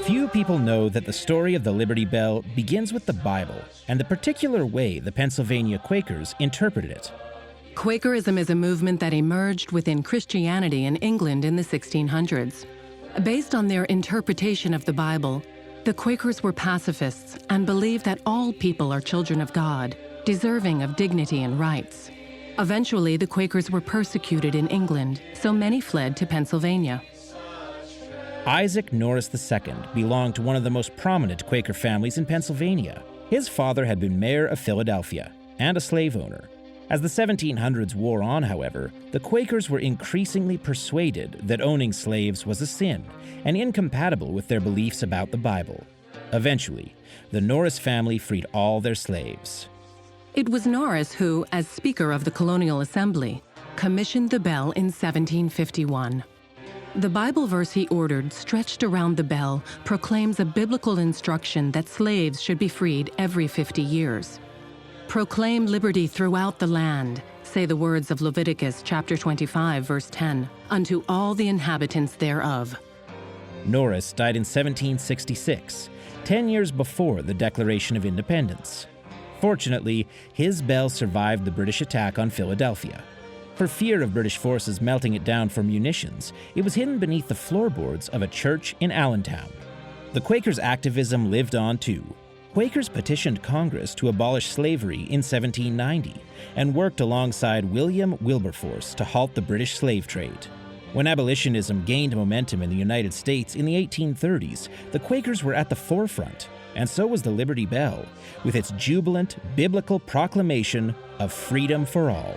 Few people know that the story of the Liberty Bell begins with the Bible and the particular way the Pennsylvania Quakers interpreted it. Quakerism is a movement that emerged within Christianity in England in the 1600s. Based on their interpretation of the Bible, the Quakers were pacifists and believed that all people are children of God, deserving of dignity and rights. Eventually, the Quakers were persecuted in England, so many fled to Pennsylvania. Isaac Norris II belonged to one of the most prominent Quaker families in Pennsylvania. His father had been mayor of Philadelphia and a slave owner. As the 1700s wore on, however, the Quakers were increasingly persuaded that owning slaves was a sin and incompatible with their beliefs about the Bible. Eventually, the Norris family freed all their slaves. It was Norris who, as Speaker of the Colonial Assembly, commissioned the bell in 1751. The Bible verse he ordered, stretched around the bell, proclaims a biblical instruction that slaves should be freed every 50 years. "Proclaim liberty throughout the land," say the words of Leviticus chapter 25, verse 10, "unto all the inhabitants thereof." Norris died in 1766, 10 years before the Declaration of Independence. Fortunately, his bell survived the British attack on Philadelphia. For fear of British forces melting it down for munitions, it was hidden beneath the floorboards of a church in Allentown. The Quakers' activism lived on too. Quakers petitioned Congress to abolish slavery in 1790 and worked alongside William Wilberforce to halt the British slave trade. When abolitionism gained momentum in the United States in the 1830s, the Quakers were at the forefront, and so was the Liberty Bell, with its jubilant biblical proclamation of freedom for all.